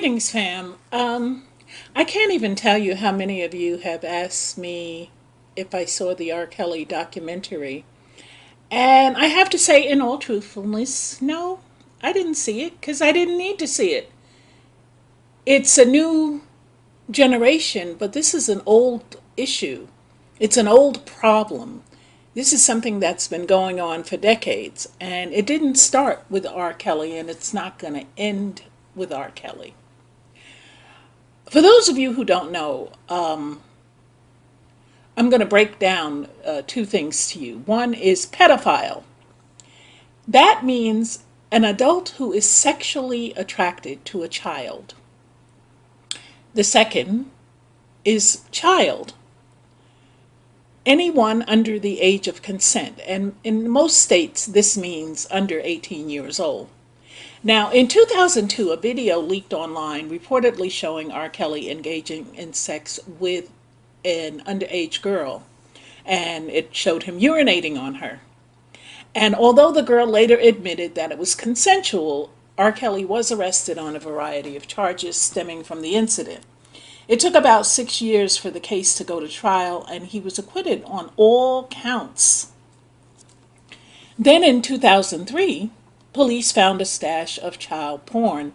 Greetings, fam. I can't even tell you how many of you have asked me if I saw the R. Kelly documentary. And I have to say, in all truthfulness, no, I didn't see it because I didn't need to see it. It's a new generation, but this is an old issue. It's an old problem. This is something that's been going on for decades, and it didn't start with R. Kelly, and it's not going to end with R. Kelly. For those of you who don't know, I'm going to break down two things to you. One is pedophile. That means an adult who is sexually attracted to a child. The second is child. Anyone under the age of consent. And in most states, this means under 18 years old. Now, in 2002, a video leaked online reportedly showing R. Kelly engaging in sex with an underage girl, and it showed him urinating on her. And although the girl later admitted that it was consensual, R. Kelly was arrested on a variety of charges stemming from the incident. It took about 6 years for the case to go to trial, and he was acquitted on all counts. Then in 2003, police found a stash of child porn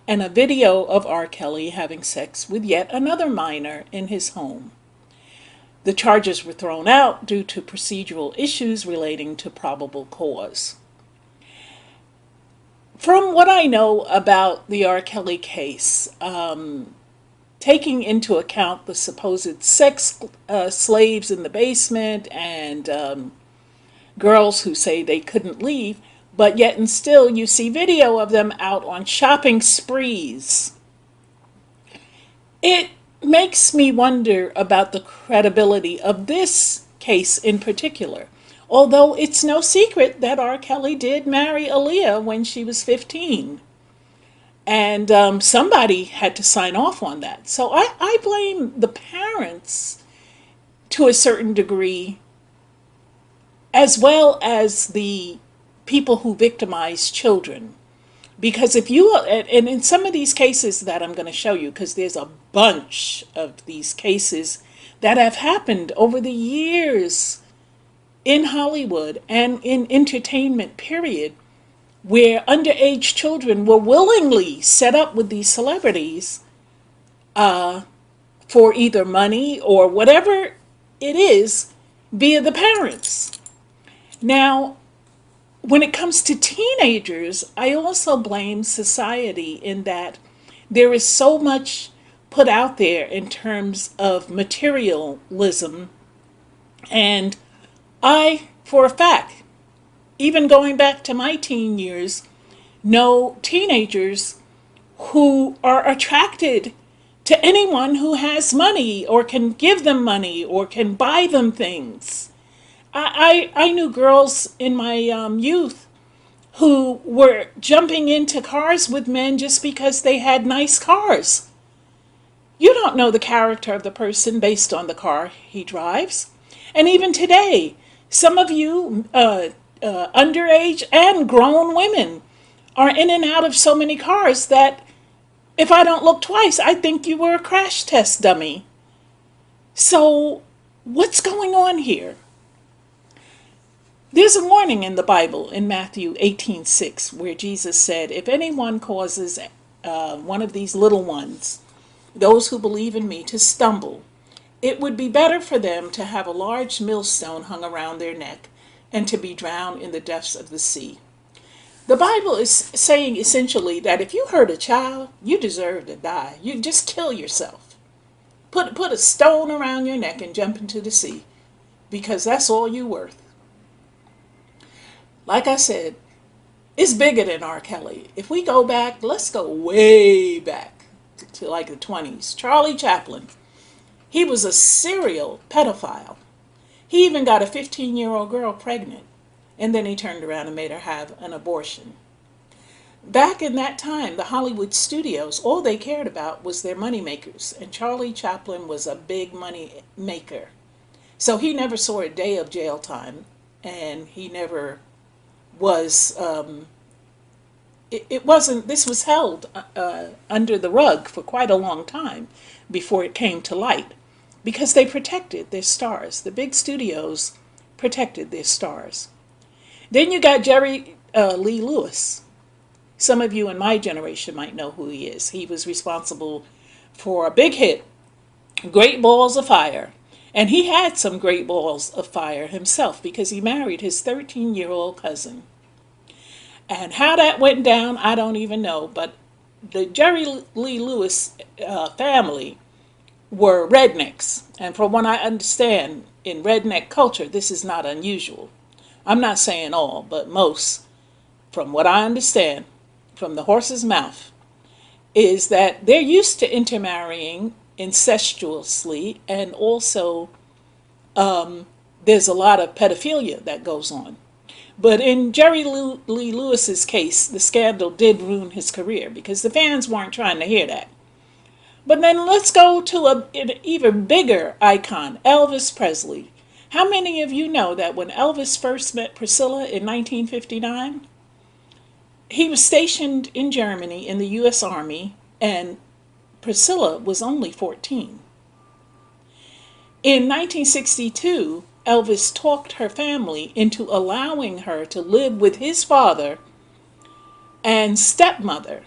and a video of R. Kelly having sex with yet another minor in his home. The charges were thrown out due to procedural issues relating to probable cause. From what I know about the R. Kelly case, taking into account the supposed sex slaves in the basement and girls who say they couldn't leave, but yet and still you see video of them out on shopping sprees. It makes me wonder about the credibility of this case in particular. Although it's no secret that R. Kelly did marry Aaliyah when she was 15. And somebody had to sign off on that. So I blame the parents to a certain degree, as well as the people who victimize children. Because if you, and in some of these cases that I'm going to show you, because there's a bunch of these cases that have happened over the years in Hollywood and in entertainment, period, where underage children were willingly set up with these celebrities for either money or whatever it is via the parents. Now, when it comes to teenagers, I also blame society in that there is so much put out there in terms of materialism. And I, for a fact, even going back to my teen years, know teenagers who are attracted to anyone who has money or can give them money or can buy them things. I knew girls in my youth who were jumping into cars with men just because they had nice cars. You don't know the character of the person based on the car he drives. And even today, some of you underage and grown women are in and out of so many cars that if I don't look twice, I think you were a crash test dummy. So what's going on here? There's a warning in the Bible in Matthew 18:6 where Jesus said, if anyone causes one of these little ones, those who believe in me, to stumble, it would be better for them to have a large millstone hung around their neck and to be drowned in the depths of the sea. The Bible is saying essentially that if you hurt a child, you deserve to die. You just kill yourself. Put a stone around your neck and jump into the sea, because that's all you're worth. Like I said, it's bigger than R. Kelly. If we go back, let's go way back to like the 20s. Charlie Chaplin, he was a serial pedophile. He even got a 15-year-old girl pregnant, and then he turned around and made her have an abortion. Back in that time, the Hollywood studios, all they cared about was their money makers, and Charlie Chaplin was a big money maker. So he never saw a day of jail time, and he never was it wasn't, this was held under the rug for quite a long time before it came to light because they protected their stars. The big studios protected their stars. Then you got Jerry Lee Lewis. Some of you in my generation might know who he is. He was responsible for a big hit, Great Balls of Fire. And he had some great balls of fire himself because he married his 13-year-old cousin. And how that went down, I don't even know. But the Jerry Lee Lewis family were rednecks. And from what I understand, in redneck culture, this is not unusual. I'm not saying all, but most, from what I understand, from the horse's mouth, is that they're used to intermarrying incestuously, and also there's a lot of pedophilia that goes on. But in Jerry Lee Lewis's case, the scandal did ruin his career because the fans weren't trying to hear that. But then let's go to an even bigger icon, Elvis Presley. How many of you know that when Elvis first met Priscilla in 1959, he was stationed in Germany in the U.S. Army, and Priscilla was only 14. In 1962, Elvis talked her family into allowing her to live with his father and stepmother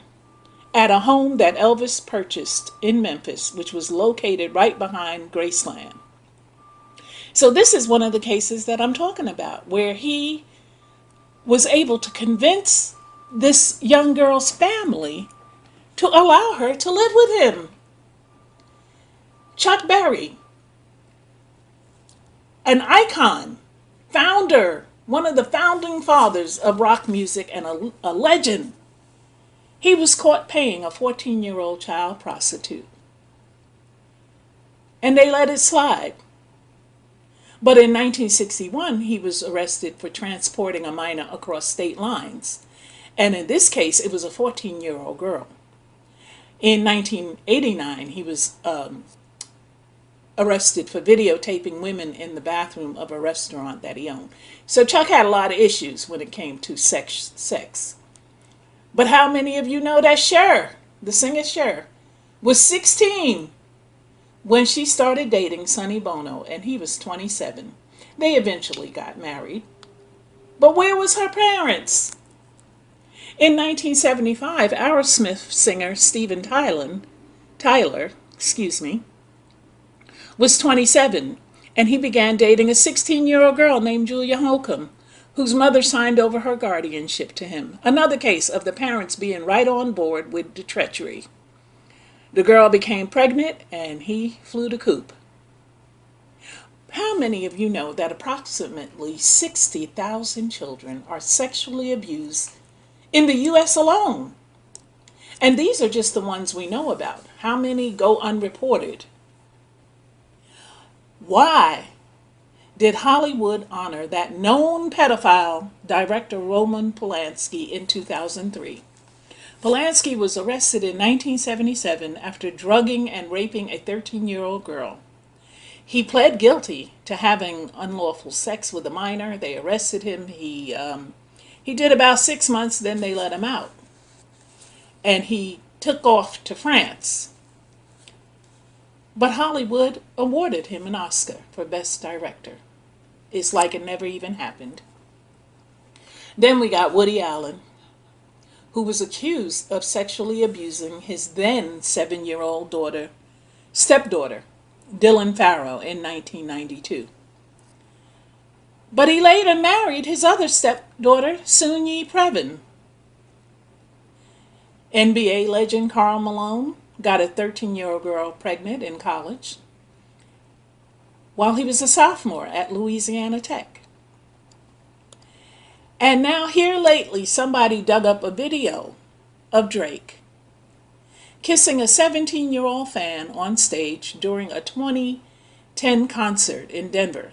at a home that Elvis purchased in Memphis, which was located right behind Graceland. So this is one of the cases that I'm talking about, where he was able to convince this young girl's family to allow her to live with him. Chuck Berry, an icon, founder, one of the founding fathers of rock music and a legend, he was caught paying a 14-year-old child prostitute. And they let it slide. But in 1961, he was arrested for transporting a minor across state lines. And in this case, it was a 14-year-old girl. In 1989, he was arrested for videotaping women in the bathroom of a restaurant that he owned. So Chuck had a lot of issues when it came to sex. But how many of you know that Cher, the singer Cher, was 16 when she started dating Sonny Bono, and he was 27. They eventually got married. But where was her parents? In 1975, Aerosmith singer Steven Tyler, was 27, and he began dating a 16-year-old girl named Julia Holcomb, whose mother signed over her guardianship to him. Another case of the parents being right on board with the treachery. The girl became pregnant, and he flew the coop. How many of you know that approximately 60,000 children are sexually abused in the U.S. alone? And these are just the ones we know about. How many go unreported? Why did Hollywood honor that known pedophile, director Roman Polanski, in 2003? Polanski was arrested in 1977 after drugging and raping a 13-year-old girl. He pled guilty to having unlawful sex with a minor. They arrested him. He did about 6 months, then they let him out. And he took off to France. But Hollywood awarded him an Oscar for Best Director. It's like it never even happened. Then we got Woody Allen, who was accused of sexually abusing his then 7-year-old stepdaughter, Dylan Farrow, in 1992. But he later married his other stepdaughter, Soon-Yi Previn. NBA legend Karl Malone got a 13-year-old girl pregnant in college while he was a sophomore at Louisiana Tech. And now here lately, somebody dug up a video of Drake kissing a 17-year-old fan on stage during a 2010 concert in Denver.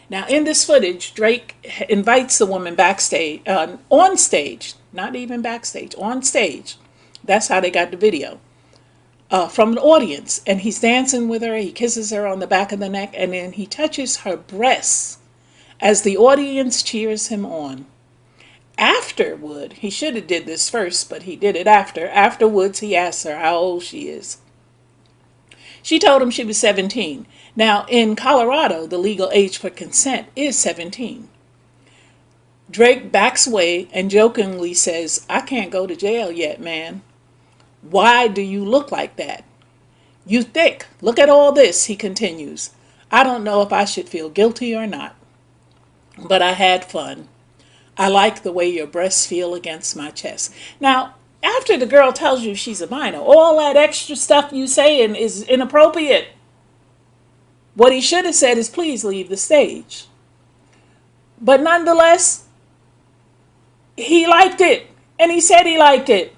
Now in this footage, Drake invites the woman backstage, on stage, not even backstage, on stage. That's how they got the video. From an audience, and he's dancing with her. He kisses her on the back of the neck, and then he touches her breasts as the audience cheers him on. Afterward, he should have did this first, but he did it after. Afterwards, he asked her how old she is. She told him she was 17. Now, in Colorado, the legal age for consent is 17. Drake backs away and jokingly says, I can't go to jail yet, man. Why do you look like that? You thick. Look at all this, he continues. I don't know if I should feel guilty or not, but I had fun. I like the way your breasts feel against my chest. Now, after the girl tells you she's a minor, all that extra stuff you saying is inappropriate. What he should have said is, please leave the stage. But nonetheless, he liked it. And he said he liked it.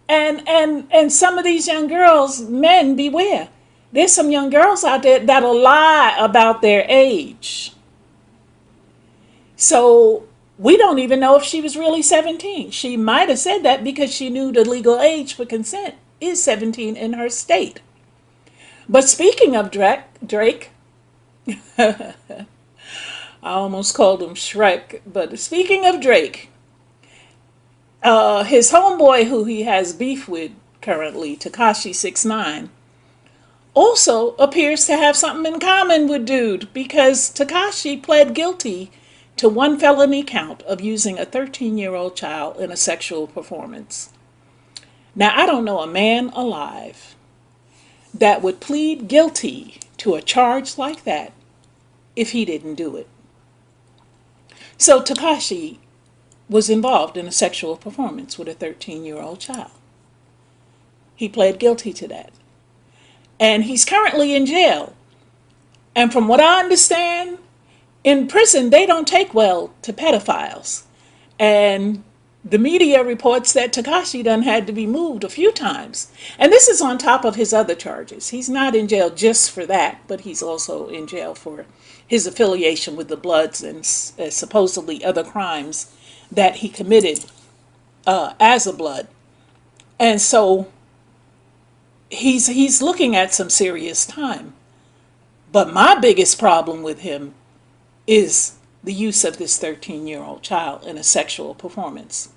And some of these young girls, men, beware. There's some young girls out there that'll lie about their age. So we don't even know if she was really 17. She might have said that because she knew the legal age for consent is 17 in her state. But speaking of Drake, I almost called him Shrek, but speaking of Drake, his homeboy who he has beef with currently, Tekashi 6ix9ine, also appears to have something in common with dude, because Tekashi pled guilty to one felony count of using a 13-year-old child in a sexual performance. Now, I don't know a man alive that would plead guilty to a charge like that if he didn't do it. So Tekashi was involved in a sexual performance with a 13-year-old child. He pled guilty to that. And he's currently in jail. And from what I understand, in prison, they don't take well to pedophiles. And the media reports that Tekashi done had to be moved a few times. And this is on top of his other charges. He's not in jail just for that, but he's also in jail for his affiliation with the Bloods and supposedly other crimes that he committed as a Blood. And so he's looking at some serious time. But my biggest problem with him is the use of this 13-year-old child in a sexual performance.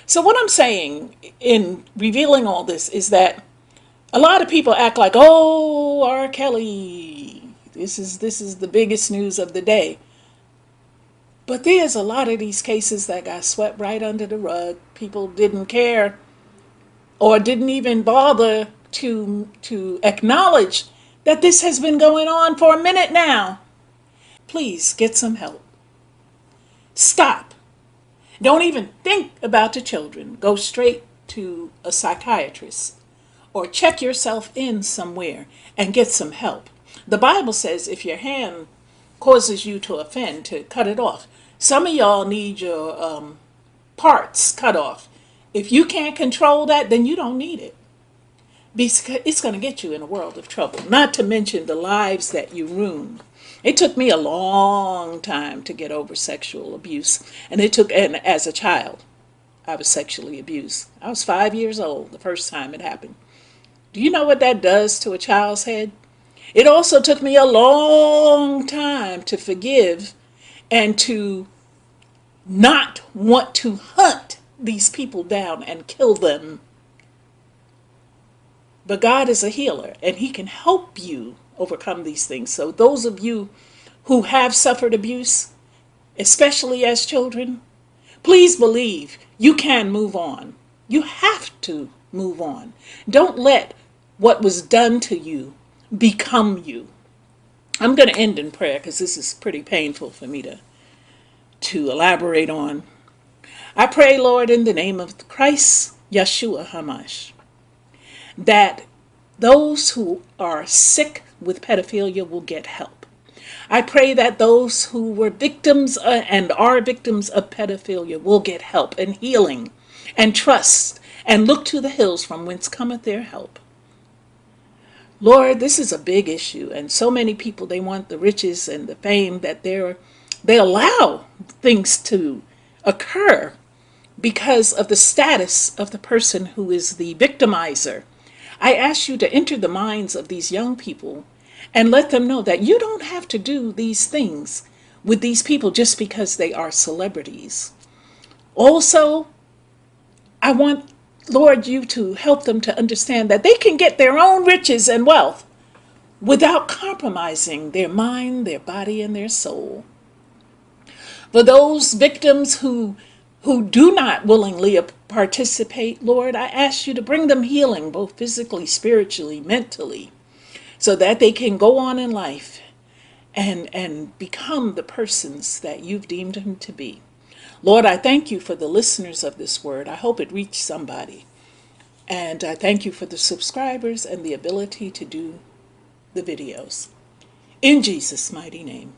So what I'm saying in revealing all this is that a lot of people act like, oh, R. Kelly, this is the biggest news of the day. But there's a lot of these cases that got swept right under the rug. People didn't care or didn't even bother to acknowledge that this has been going on for a minute now. Please get some help. Stop. Don't even think about the children. Go straight to a psychiatrist or check yourself in somewhere and get some help. The Bible says if your hand causes you to offend, to cut it off. Some of y'all need your parts cut off. If you can't control that, then you don't need it. It's going to get you in a world of trouble. Not to mention the lives that you ruin. It took me a long time to get over sexual abuse. And as a child, I was sexually abused. I was 5 years old the first time it happened. Do you know what that does to a child's head? It also took me a long time to forgive and to not want to hunt these people down and kill them. But God is a healer, and He can help you overcome these things. So those of you who have suffered abuse, especially as children, please believe you can move on. You have to move on. Don't let what was done to you become you. I'm going to end in prayer because this is pretty painful for me to elaborate on. I pray, Lord, in the name of Christ, Yeshua HaMashiach, that those who are sick with pedophilia will get help. I pray that those who were victims and are victims of pedophilia will get help and healing and trust and look to the hills from whence cometh their help. Lord, this is a big issue, and so many people, they want the riches and the fame that they allow things to occur because of the status of the person who is the victimizer. I ask you to enter the minds of these young people and let them know that you don't have to do these things with these people just because they are celebrities. Also, I want, Lord, you to help them to understand that they can get their own riches and wealth without compromising their mind, their body, and their soul. For those victims who do not willingly participate, Lord, I ask you to bring them healing, both physically, spiritually, mentally, so that they can go on in life and become the persons that you've deemed them to be. Lord, I thank you for the listeners of this word. I hope it reached somebody. And I thank you for the subscribers and the ability to do the videos. In Jesus' mighty name.